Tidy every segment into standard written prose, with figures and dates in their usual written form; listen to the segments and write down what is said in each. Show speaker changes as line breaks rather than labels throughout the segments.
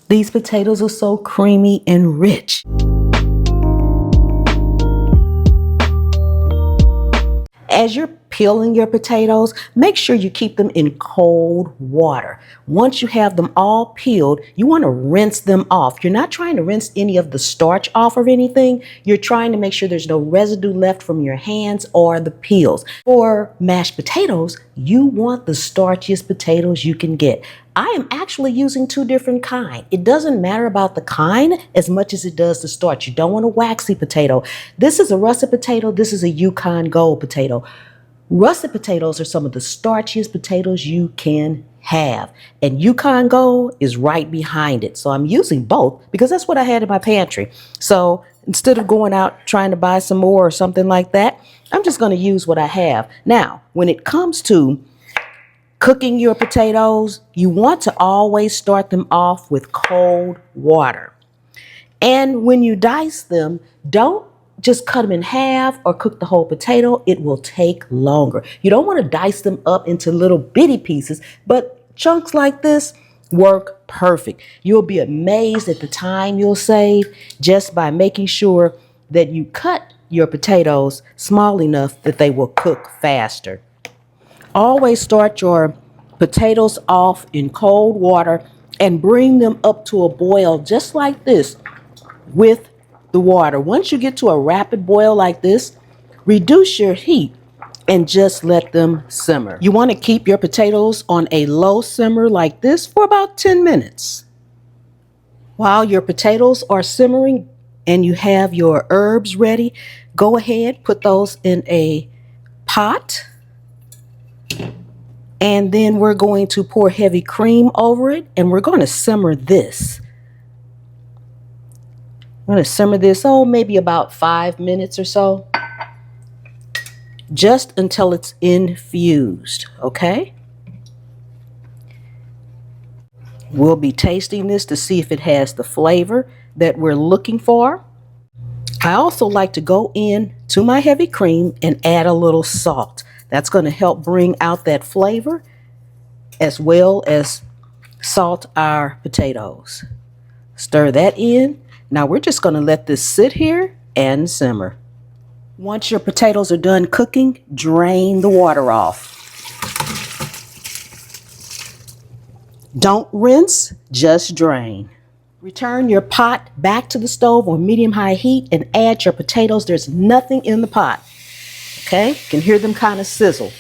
These potatoes are so creamy and rich. As you're peeling your potatoes, make sure you keep them in cold water. Once you have them all peeled, you want to rinse them off. You're not trying to rinse any of the starch off or anything. You're trying to make sure there's no residue left from your hands or the peels. For mashed potatoes, you want the starchiest potatoes you can get. I am actually using two different kinds. It doesn't matter about the kind as much as it does the starch. You don't want a waxy potato. This is a russet potato. This is a Yukon Gold potato. Russet potatoes are some of the starchiest potatoes you can have. And Yukon Gold is right behind it. So I'm using both because that's what I had in my pantry. So instead of going out trying to buy some more or something like that, I'm just going to use what I have. Now, when it comes to cooking your potatoes, you want to always start them off with cold water. And when you dice them, don't just cut them in half or cook the whole potato. It will take longer. You don't want to dice them up into little bitty pieces, but chunks like this work perfect. You'll be amazed at the time you'll save just by making sure that you cut your potatoes small enough that they will cook faster. Always start your potatoes off in cold water and bring them up to a boil just like this with the water. Once you get to a rapid boil like this, reduce your heat and just let them simmer. You want to keep your potatoes on a low simmer like this for about 10 minutes. While your potatoes are simmering and you have your herbs ready, go ahead, put those in a pot. And then we're going to pour heavy cream over it, and we're going to simmer this. I'm going to simmer this, maybe about 5 minutes or so, just until it's infused, okay? We'll be tasting this to see if it has the flavor that we're looking for. I also like to go in to my heavy cream and add a little salt. That's going to help bring out that flavor as well as salt our potatoes. Stir that in. Now we're just going to let this sit here and simmer. Once your potatoes are done cooking, drain the water off. Don't rinse, just drain. Return your pot back to the stove on medium-high heat and add your potatoes. There's nothing in the pot. Okay, you can hear them kind of sizzle.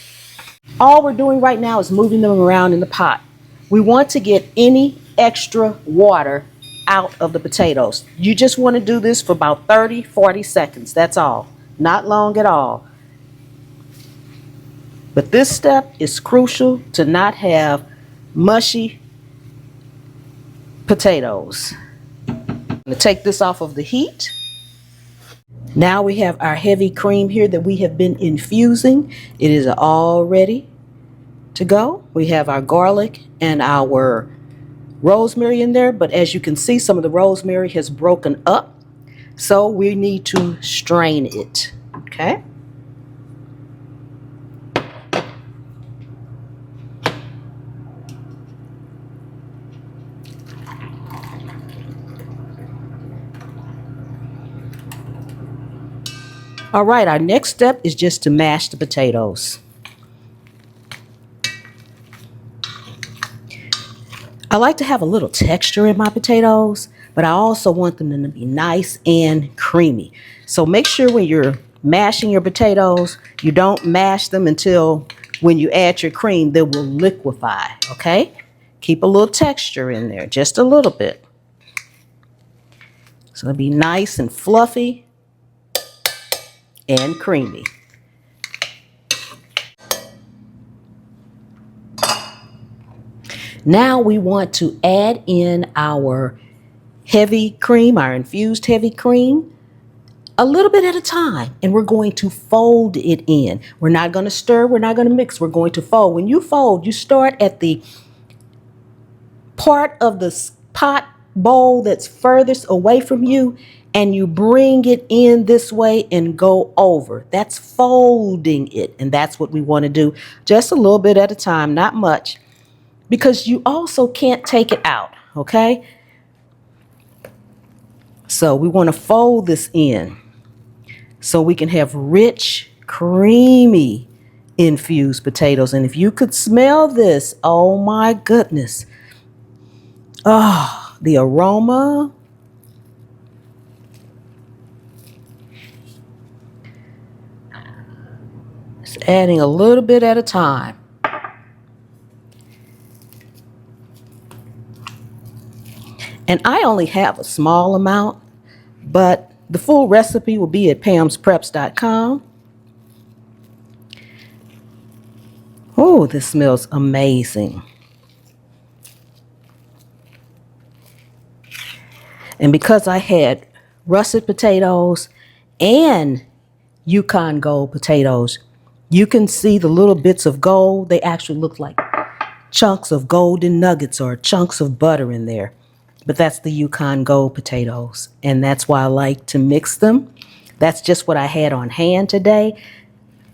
All we're doing right now is moving them around in the pot. We want to get any extra water out of the potatoes. You just want to do this for about 30-40 seconds. That's all. Not long at all. But this step is crucial to not have mushy potatoes. I'm going to take this off of the heat. Now we have our heavy cream here that we have been infusing. It is all ready to go. We have our garlic and our rosemary in there, but as you can see, some of the rosemary has broken up, so we need to strain it, okay? All right, our next step is just to mash the potatoes. I like to have a little texture in my potatoes, but I also want them to be nice and creamy. So make sure when you're mashing your potatoes, you don't mash them until when you add your cream, they will liquefy, okay? Keep a little texture in there, just a little bit. So it'll be nice and fluffy and creamy. Now we want to add in our heavy cream, our infused heavy cream, a little bit at a time, and we're going to fold it in. We're not going to stir, we're not going to mix, we're going to fold. When you fold, you start at the part of the pot bowl that's furthest away from you, and you bring it in this way and go over. That's folding it, and that's what we want to do, just a little bit at a time, not much, because you also can't take it out, okay? So we want to fold this in so we can have rich, creamy infused potatoes. And if you could smell this, oh my goodness. Oh, the aroma. Just adding a little bit at a time. And I only have a small amount, but the full recipe will be at pamspreps.com. Oh, this smells amazing. And because I had russet potatoes and Yukon Gold potatoes, you can see the little bits of gold. They actually look like chunks of golden nuggets or chunks of butter in there. But that's the Yukon Gold potatoes. And that's why I like to mix them. That's just what I had on hand today.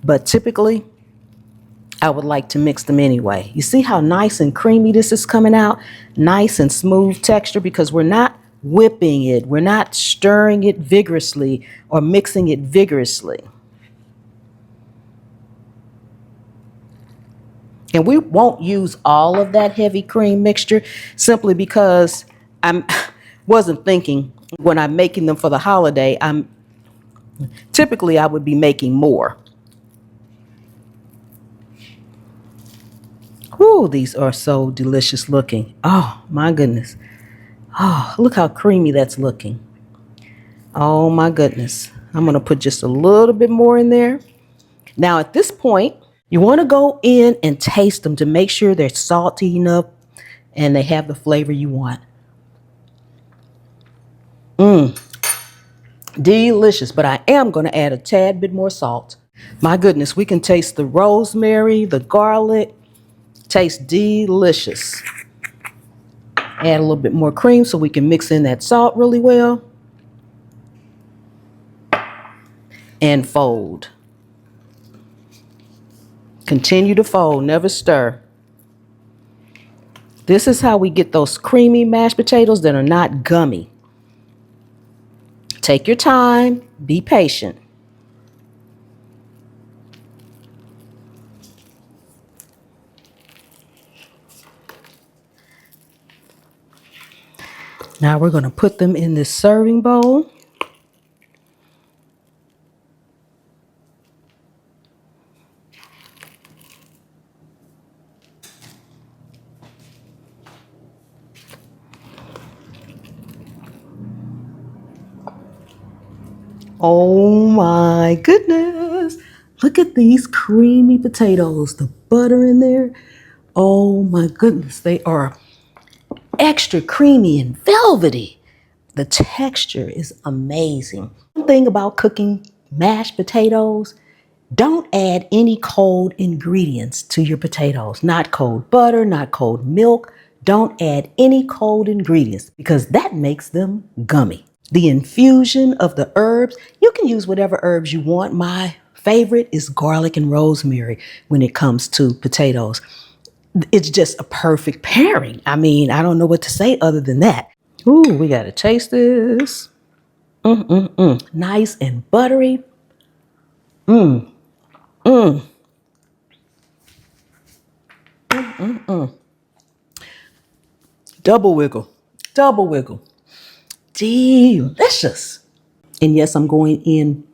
But typically, I would like to mix them anyway. You see how nice and creamy this is coming out? Nice and smooth texture because we're not whipping it. We're not stirring it vigorously or mixing it vigorously. And we won't use all of that heavy cream mixture simply because I wasn't thinking when I'm making them for the holiday, typically I would be making more. Ooh, these are so delicious looking. Oh, my goodness. Oh, look how creamy that's looking. Oh, my goodness. I'm going to put just a little bit more in there. Now, at this point, you want to go in and taste them to make sure they're salty enough and they have the flavor you want. Delicious, but I am going to add a tad bit more salt. My goodness, we can taste the rosemary, the garlic. Tastes delicious. Add a little bit more cream so we can mix in that salt really well. And fold. Continue to fold, never stir. This is how we get those creamy mashed potatoes that are not gummy. Take your time, be patient. Now we're going to put them in this serving bowl. Oh my goodness. Look at these creamy potatoes, the butter in there. Oh my goodness, they are extra creamy and velvety. The texture is amazing. One thing about cooking mashed potatoes, don't add any cold ingredients to your potatoes. Not cold butter, not cold milk. Don't add any cold ingredients because that makes them gummy. The infusion of the herbs, you can use whatever herbs you want. My favorite is garlic and rosemary when it comes to potatoes. It's just a perfect pairing. I mean, I don't know what to say other than that. Ooh, we got to taste this. Nice and buttery. Double wiggle. Double wiggle. Delicious. And yes, I'm going in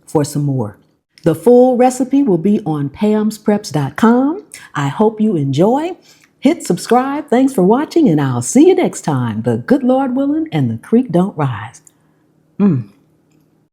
for some more. The full recipe will be on pamspreps.com. I hope you enjoy. Hit subscribe. Thanks for watching, and I'll see you next time. The good Lord willing and the creek don't rise.